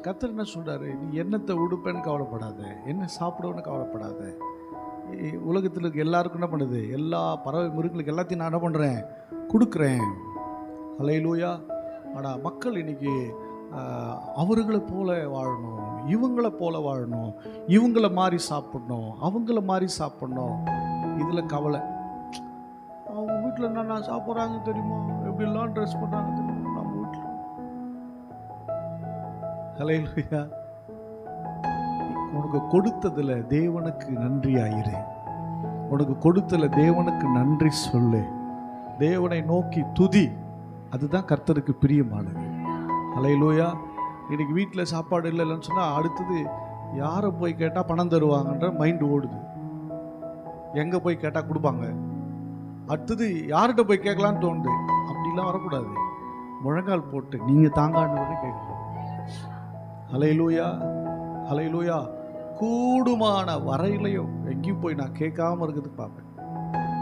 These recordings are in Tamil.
கர்த்தர் என்ன சொல்கிறாரு, நீ என்னத்தை உடுப்பேன்னு கவலைப்படாத, என்ன சாப்பிடுவேன்னு கவலைப்படாத. உலகத்தில் இருக்க எல்லாருக்கும் என்ன பண்ணுது, எல்லா பறவை மிருகங்களுக்கு எல்லாத்தையும் நான் என்ன பண்ணுறேன், கொடுக்குறேன். ஹல்லேலூயா. ஆனால் மக்கள் இன்னைக்கு அவர்களை போல வாழணும், இவங்களை போல வாழணும், இவங்கள மாதிரி சாப்பிடணும், அவங்கள மாதிரி சாப்பிடணும், இதில் கவலை. அவங்க வீட்டில் என்னென்ன சாப்பிட்றாங்க தெரியுமா, எப்படிலாம் ட்ரெஸ் பண்ணுறாங்க தெரியுமா, நம்ம வீட்டில். ஹல்லேலூயா. உனக்கு கொடுத்ததில் தேவனுக்கு நன்றி ஆயிரு. உனக்கு கொடுத்ததில் தேவனுக்கு நன்றி சொல்லு. தேவனை நோக்கி துதி. அதுதான் கர்த்தருக்கு பிரியமானது. ஹல்லேலூயா. இன்னைக்கு வீட்டில் சாப்பாடு இல்லைன்னு சொன்னால் அடுத்தது யாரை போய் கேட்டால் பணம் தருவாங்கன்ற மைண்டு ஓடுது. எங்கே போய் கேட்டால் கொடுப்பாங்க, அடுத்தது யார்கிட்ட போய் கேட்கலான்னு தோணுது. அப்படிலாம் வரக்கூடாது. முழங்கால் போட்டு நீங்கள் தாங்கான்னு கேட்கணும். ஹல்லேலூயா, ஹல்லேலூயா. கூடுமான வரையிலையும் எங்கேயும் போய் நான் கேட்காம இருக்கிறதுக்கு பார்ப்பேன்,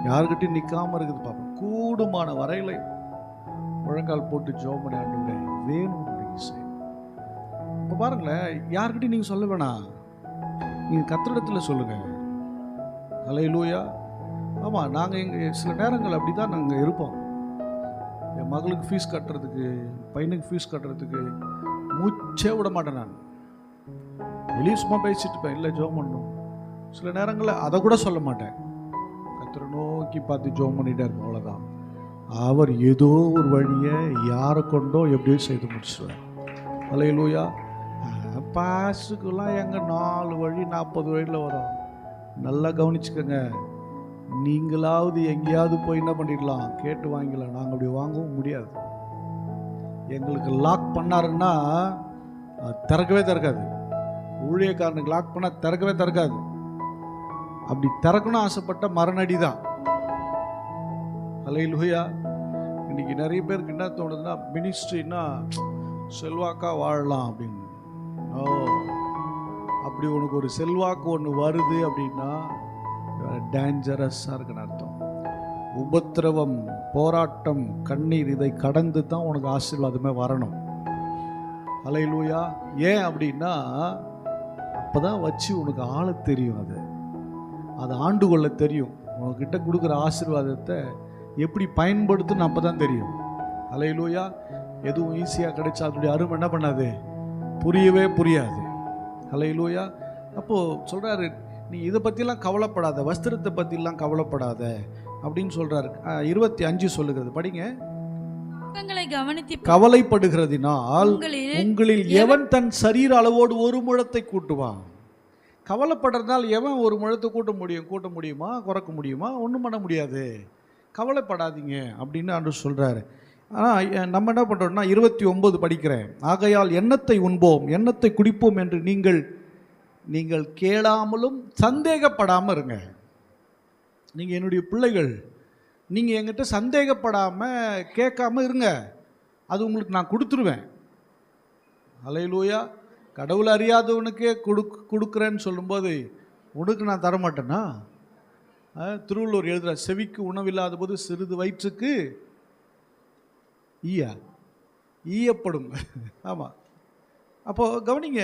யாருக்கிட்டையும் நிற்காம இருக்கிறது பார்ப்பேன். கூடுமான வரையிலையும் முழங்கால் போட்டு ஜெபம் பண்ணி ஆண்டவரே வேணும் செய்யும். இப்போ பாருங்களேன், யார்கிட்டையும் நீங்கள் சொல்ல வேணாம், நீங்கள் கர்த்தரிடத்தில் சொல்லுங்கள். ஹல்லேலூயா. ஆமாம், நாங்கள் இங்கே சில நேரங்கள் அப்படி தான் நாங்கள் இருப்போம். என் மகளுக்கு ஃபீஸ் கட்டுறதுக்கு, பையனுக்கு ஃபீஸ் கட்டுறதுக்கு மூச்சே விட மாட்டேன். நான் வெளியே சும்மா பேசிட்டு இருப்பேன், இல்லை ஜெபம் பண்ணணும். சில நேரங்களில் அதை கூட சொல்ல மாட்டேன், கர்த்தரை நோக்கி பார்த்து ஜெபம் பண்ணிகிட்டே இருப்போம். அவ்வளோதான். அவர் ஏதோ ஒரு வழியை யாரை கொண்டோ எப்படியோ செய்து முடிச்சுடுவார். ஹல்லேலூயா. பாஸுக்கெல்லாம் எங்கள் 4 வழி 40 வழியில் வரும். நல்லா கவனிச்சுக்கோங்க. நீங்களாவது எங்கேயாவது போய் என்ன பண்ணிடலாம், கேட்டு வாங்கிக்கலாம். நாங்கள் அப்படி வாங்கவும் முடியாது. எங்களுக்கு லாக் பண்ணாருன்னா திறக்கவே திறக்காது. ஊழியக்காரனுக்கு லாக் பண்ணால் திறக்கவே திறக்காது. அப்படி திறக்கணும் ஆசைப்பட்ட மரணடி தான். ஹல்லேலூயா. இன்னைக்கு நிறைய பேருக்கு என்ன தோணுதுன்னா, மினிஸ்ட்ரின்னா செல்வாக்கா வாழலாம் அப்படின்னு. ஓ, அப்படி உனக்கு ஒரு செல்வாக்கு ஒன்று வருது அப்படின்னா டேஞ்சரஸாக இருக்குன்னு அர்த்தம். உபத்திரவம், போராட்டம், கண்ணீர், இதை கடந்து தான் உனக்கு ஆசீர்வாதமே வரணும். ஹல்லேலூயா. ஏன் அப்படின்னா அப்போ தான் வச்சு உனக்கு ஆள தெரியும். அதை ஆண்டு கொள்ள தெரியும். உனக்கிட்ட கொடுக்குற ஆசீர்வாதத்தை எப்படி பயன்படுத்துன்னு அப்போ தான் தெரியும். ஹல்லேலூயா. எதுவும் ஈஸியாக கிடைச்சா அதனுடைய அருமை என்ன பண்ணாது, புரியவே புரியாது. ஹல்லேலூயா. அப்போது சொல்கிறாரு, நீ இதை பற்றிலாம் கவலைப்படாத, வஸ்திரத்தை பற்றிலாம் கவலைப்படாத அப்படின்னு சொல்கிறாரு. 25 சொல்லுகிறது, படிங்க. கவலைப்படுகிறதினால் உங்களில் எவன் தன் சரீர அளவோடு ஒரு முழத்தை கூட்டுவான். கவலைப்படுறதுனால எவன் ஒரு முழத்தை கூட்ட முடியுமா, குறைக்க முடியுமா? ஒன்றும் பண்ண முடியாது. கவலைப்படாதீங்க அப்படின்னு ஆண்டவர் சொல்கிறாரு. ஆனால் நம்ம என்ன பண்ணுறோம்னா 29 படிக்கிறேன். ஆகையால் எண்ணத்தை உண்போம், எண்ணத்தை குடிப்போம் என்று நீங்கள் கேளாமலும் சந்தேகப்படாமல் இருங்க. நீங்கள் என்னுடைய பிள்ளைகள், நீங்கள் என்கிட்ட சந்தேகப்படாமல் கேட்காம இருங்க. அது உங்களுக்கு நான் கொடுத்துருவேன். ஹல்லேலூயா. கடவுள் அறியாதவனுக்கே கொடுக்குறேன்னு சொல்லும்போது உனக்கு நான் தரமாட்டேன்னா? திருவள்ளுவர் எழுதுகிற, செவிக்கு உணவில்லாத போது சிறிது வயிற்றுக்கு ஈயப்படும். ஆமாம். அப்போது கவனிங்க,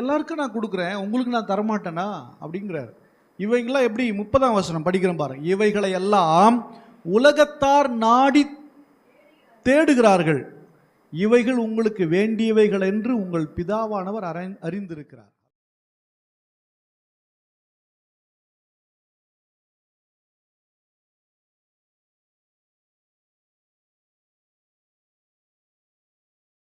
எல்லாருக்கும் நான் கொடுக்குறேன், உங்களுக்கு நான் தரமாட்டேனா அப்படிங்கிறார். இவைகளாம் எப்படி, 30ஆம் வசனம் படிக்கிறேன் பாருங்க. இவைகளை எல்லாம் உலகத்தார் நாடி தேடுகிறார்கள், இவைகள் உங்களுக்கு வேண்டியவைகள் என்று உங்கள் பிதாவானவர் அறிந்திருக்கிறார்.